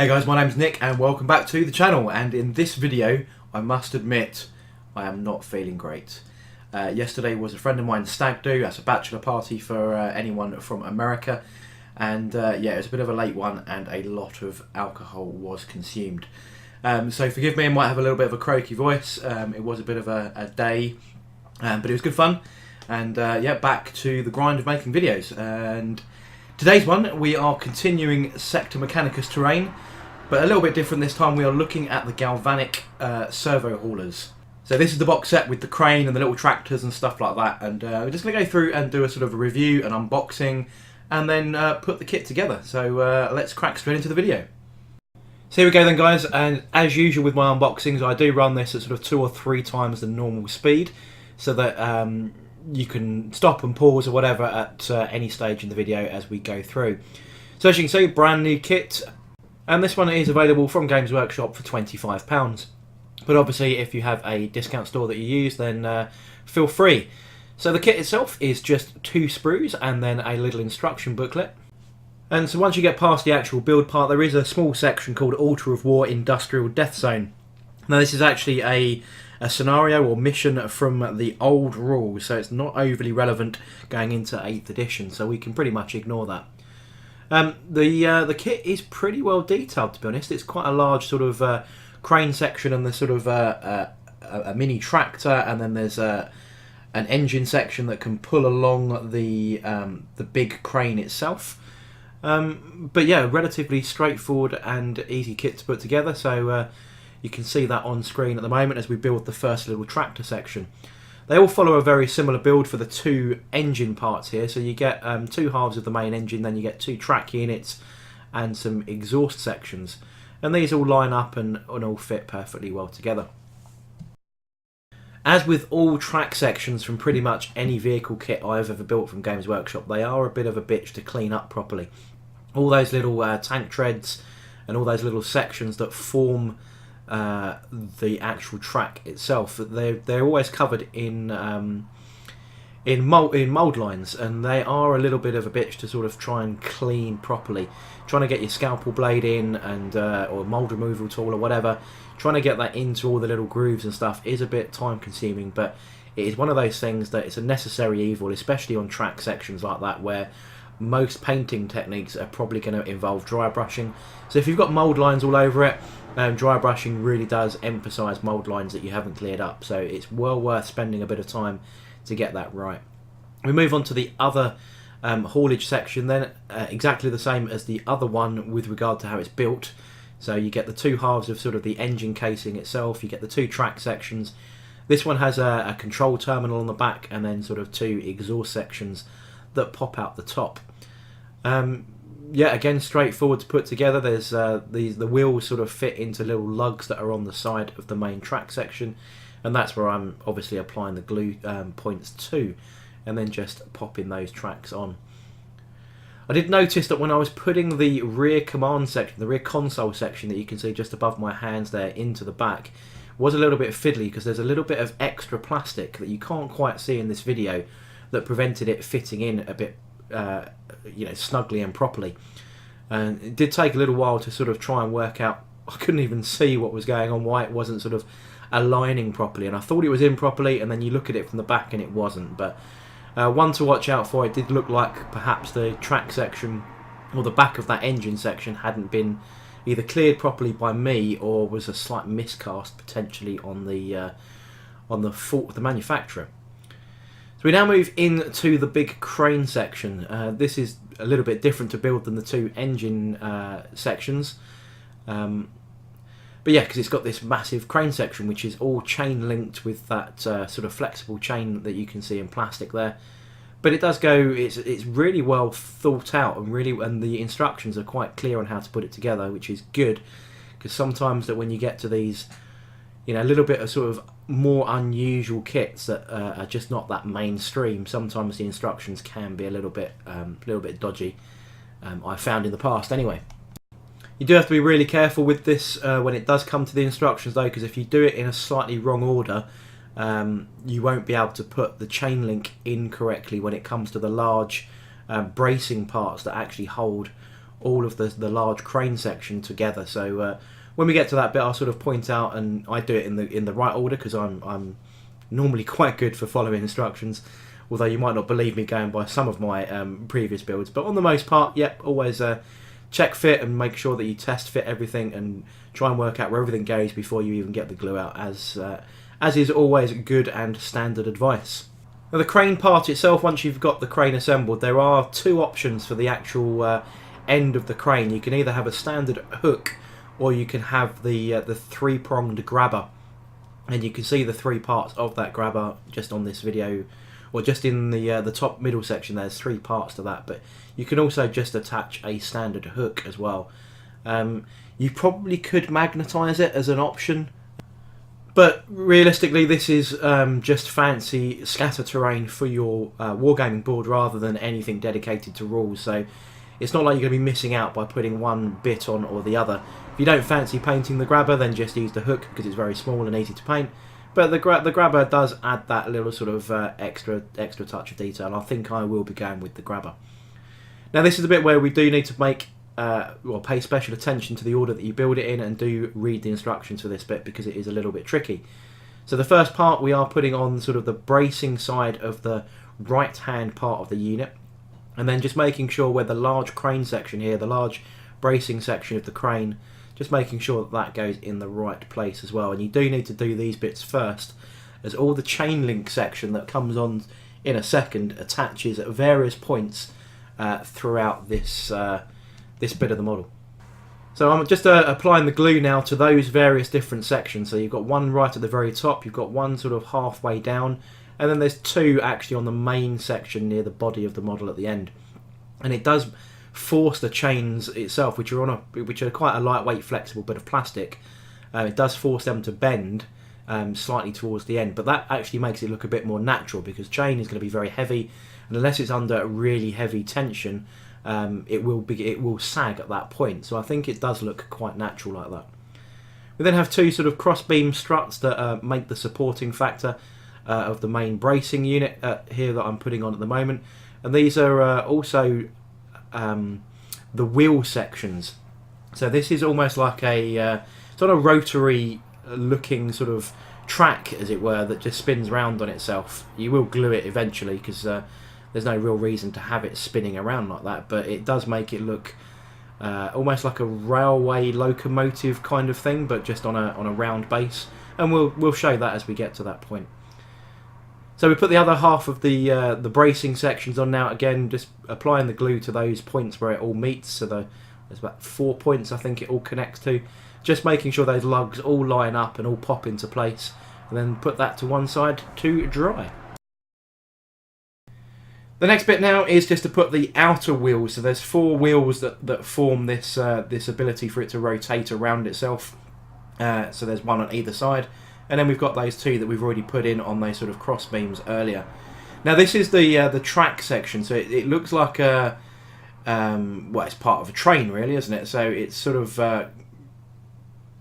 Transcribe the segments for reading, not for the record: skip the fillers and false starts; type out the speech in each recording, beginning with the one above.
Hey guys, my name's Nick and welcome back to the channel, and in this video I must admit I am not feeling great. Yesterday was a friend of mine's stag do. That's a bachelor party for anyone from America, and yeah, it was a bit of a late one and a lot of alcohol was consumed. So forgive me, I might have a little bit of a croaky voice. It was a bit of a day, but it was good fun, and yeah, back to the grind of making videos. And today's one, we are continuing Sector Mechanicus Terrain, but a little bit different this time. We are looking at the Galvanic Servohaulers. So this is the box set with the crane and the little tractors and stuff like that, and we're just going to go through and do a sort of a review, an unboxing, and then put the kit together. So let's crack straight into the video. So here we go then guys, and as usual with my unboxings, I do run this at sort of 2 or 3 times the normal speed, so that you can stop and pause or whatever at any stage in the video as we go through. So as you can see, brand new kit, and this one is available from Games Workshop for £25. But obviously if you have a discount store that you use, then feel free. So the kit itself is just 2 sprues and then a little instruction booklet. And so once you get past the actual build part, there is a small section called Altar of War Industrial Death Zone. Now this is actually a scenario or mission from the old rules, so it's not overly relevant going into 8th edition, so we can pretty much ignore that. The kit is pretty well detailed, to be honest. It's quite a large sort of crane section, and there's sort of a mini tractor, and then there's an engine section that can pull along the big crane itself. But yeah, relatively straightforward and easy kit to put together, so you can see that on screen at the moment as we build the first little tractor section. They all follow a very similar build for the 2 engine parts here, so you get 2 halves of the main engine, then you get 2 track units and some exhaust sections, and these all line up and all fit perfectly well together. As with all track sections from pretty much any vehicle kit I've ever built from Games Workshop, they are a bit of a bitch to clean up properly. All those little tank treads and all those little sections that form the actual track itself, they're always covered in mould lines, and they are a little bit of a bitch to sort of try and clean properly. Trying to get your scalpel blade in, and or mould removal tool or whatever, trying to get that into all the little grooves and stuff is a bit time consuming, but it is one of those things that it's a necessary evil, especially on track sections like that where most painting techniques are probably going to involve dry brushing. So if you've got mould lines all over it, dry brushing really does emphasise mould lines that you haven't cleared up, so it's well worth spending a bit of time to get that right. We move on to the other haulage section then, exactly the same as the other one with regard to how it's built. So you get the 2 halves of sort of the engine casing itself, you get the 2 track sections. This one has a control terminal on the back, and then sort of 2 exhaust sections that pop out the top. Yeah, again, straightforward to put together. There's the wheels sort of fit into little lugs that are on the side of the main track section, and that's where I'm obviously applying the glue points to, and then just popping those tracks on. I did notice that when I was putting the rear command section, the rear console section that you can see just above my hands there into the back, was a little bit fiddly because there's a little bit of extra plastic that you can't quite see in this video that prevented it fitting in a bit you know, snugly and properly. And it did take a little while to sort of try and work out. I couldn't even see what was going on, why it wasn't sort of aligning properly, and I thought it was in properly, and then you look at it from the back and it wasn't. But one to watch out for, it did look like perhaps the track section or the back of that engine section hadn't been either cleared properly by me, or was a slight miscast potentially on the fault of the manufacturer. We now move into the big crane section. This is a little bit different to build than the 2 engine sections. But yeah, because it's got this massive crane section which is all chain linked with that sort of flexible chain that you can see in plastic there. But it does go, it's really well thought out, and the instructions are quite clear on how to put it together, which is good, because sometimes that when you get to these, you know, a little bit of sort of more unusual kits that are just not that mainstream, sometimes the instructions can be a little bit dodgy. I found in the past anyway. You do have to be really careful with this when it does come to the instructions though, because if you do it in a slightly wrong order, you won't be able to put the chain link in correctly when it comes to the large bracing parts that actually hold all of the large crane section together. So when we get to that bit, I'll sort of point out, and I do it in the right order because I'm normally quite good for following instructions, although you might not believe me going by some of my previous builds. But on the most part, yep, always check fit and make sure that you test fit everything and try and work out where everything goes before you even get the glue out, as is always good and standard advice. Now the crane part itself, once you've got the crane assembled, there are two options for the actual end of the crane. You can either have a standard hook, or you can have the three-pronged grabber, and you can see the three parts of that grabber just on this video, or just in the top middle section. There's three parts to that, but you can also just attach a standard hook as well. You probably could magnetise it as an option, but realistically this is just fancy scatter terrain for your wargaming board rather than anything dedicated to rules. So it's not like you're going to be missing out by putting one bit on or the other. If you don't fancy painting the grabber, then just use the hook because it's very small and easy to paint. But the grabber does add that little sort of extra touch of detail, and I think I will be going with the grabber. Now this is the bit where we do need to make pay special attention to the order that you build it in, and do read the instructions for this bit because it is a little bit tricky. So the first part, we are putting on sort of the bracing side of the right hand part of the unit, and then just making sure where the large crane section here, the large bracing section of the crane, just making sure that that goes in the right place as well. And you do need to do these bits first, as all the chain link section that comes on in a second attaches at various points throughout this this bit of the model. So I'm just applying the glue now to those various different sections. So you've got one right at the very top, you've got one sort of halfway down, and then there's two actually on the main section near the body of the model at the end. And it does force the chains itself, which are quite a lightweight, flexible bit of plastic. It does force them to bend slightly towards the end, but that actually makes it look a bit more natural, because chain is going to be very heavy, and unless it's under really heavy tension, it will sag at that point. So I think it does look quite natural like that. We then have two sort of cross beam struts that make the supporting factor of the main bracing unit here that I'm putting on at the moment, and these are also the wheel sections. So this is almost like a sort of rotary looking sort of track, as it were, that just spins round on itself. You will glue it eventually, because there's no real reason to have it spinning around like that, but it does make it look almost like a railway locomotive kind of thing, but just on a round base, and we'll show that as we get to that point. So we put the other half of the bracing sections on now, again just applying the glue to those points where it all meets. So there's about 4 points I think it all connects to, just making sure those lugs all line up and all pop into place, and then put that to one side to dry. The next bit now is just to put the outer wheels. So there's 4 wheels that form this this ability for it to rotate around itself. So there's one on either side, and then we've got those 2 that we've already put in on those sort of cross beams earlier. Now this is the track section, so it looks like a well, it's part of a train really, isn't it? So it's sort of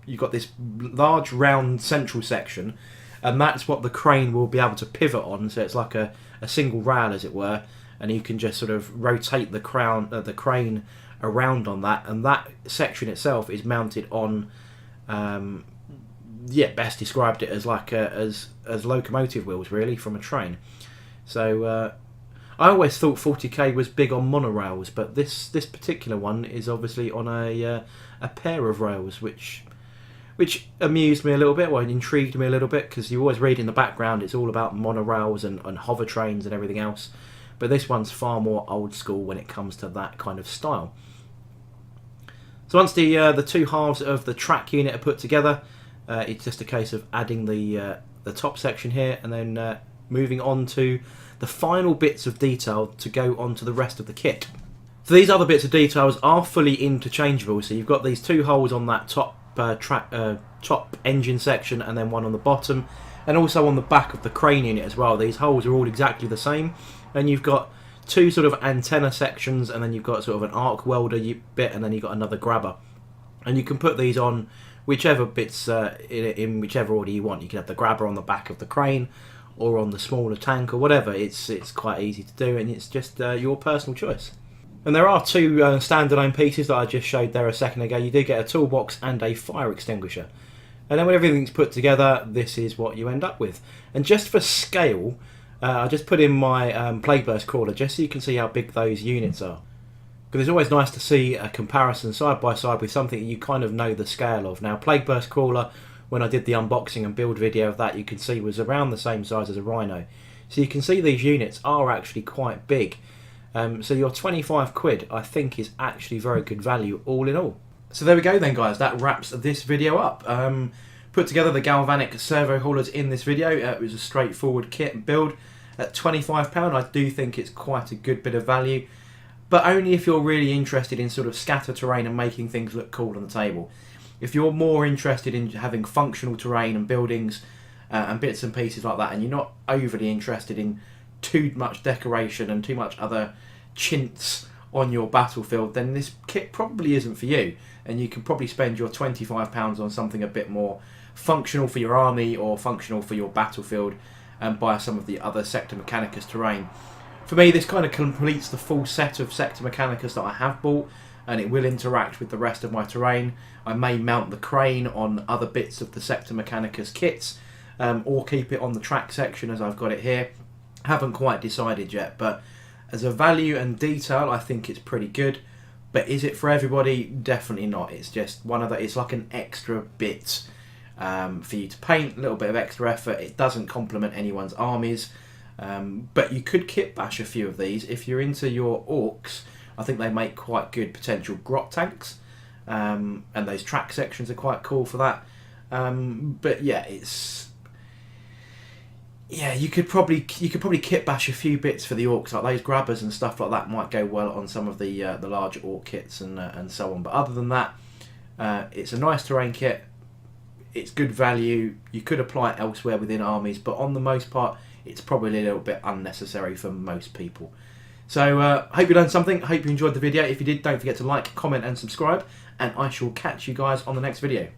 you've got this large round central section, and that's what the crane will be able to pivot on. So it's like a single rail, as it were, and you can just sort of rotate the crane around on that, and that section itself is mounted on best described it as like as locomotive wheels really from a train. So I always thought 40K was big on monorails, but this particular one is obviously on a pair of rails, which amused me a little bit, well, intrigued me a little bit, because you always read in the background it's all about monorails and hover trains and everything else, but this one's far more old school when it comes to that kind of style. So once the 2 halves of the track unit are put together, it's just a case of adding the top section here, and then moving on to the final bits of detail to go onto the rest of the kit. So these other bits of details are fully interchangeable. So you've got these 2 holes on that top top engine section, and then one on the bottom, and also on the back of the crane unit as well. These holes are all exactly the same, and you've got 2 sort of antenna sections, and then you've got sort of an arc welder bit, and then you've got another grabber, and you can put these on whichever bits in whichever order you want. You can have the grabber on the back of the crane or on the smaller tank or whatever. It's quite easy to do, and it's just your personal choice. And there are two standalone pieces that I just showed there a second ago. You do get a toolbox and a fire extinguisher. And then when everything's put together, this is what you end up with. And just for scale, I just put in my plague burst crawler just so you can see how big those units are. Because it's always nice to see a comparison side by side with something that you kind of know the scale of. Now, plague burst crawler, when I did the unboxing and build video of that, you can see was around the same size as a Rhino. So you can see these units are actually quite big. So your 25 quid, I think, is actually very good value all in all. So there we go then, guys. That wraps this video up. Put together the Galvanic Servohaulers in this video. It was a straightforward kit and build. At £25, I do think it's quite a good bit of value. But only if you're really interested in sort of scatter terrain and making things look cool on the table. If you're more interested in having functional terrain and buildings and bits and pieces like that, and you're not overly interested in too much decoration and too much other chintz on your battlefield, then this kit probably isn't for you, and you can probably spend your £25 on something a bit more functional for your army or functional for your battlefield, and buy some of the other Sector Mechanicus terrain. For me, this kind of completes the full set of Sector Mechanicus that I have bought, and it will interact with the rest of my terrain. I may mount the crane on other bits of the Sector Mechanicus kits, or keep it on the track section as I've got it here. Haven't quite decided yet, but as a value and detail, I think it's pretty good. But is it for everybody? Definitely not. It's just one of the, it's like an extra bit for you to paint, a little bit of extra effort. It doesn't complement anyone's armies, but you could kit bash a few of these. If you're into your orcs, I think they make quite good potential grot tanks, and those track sections are quite cool for that. But yeah, you could probably kit bash a few bits for the orcs, like those grabbers and stuff like that might go well on some of the larger orc kits and so on. But other than that, it's a nice terrain kit. It's good value. You could apply it elsewhere within armies, but on the most part, it's probably a little bit unnecessary for most people. So hope you learned something. Hope you enjoyed the video. If you did, don't forget to like, comment and subscribe, and I shall catch you guys on the next video.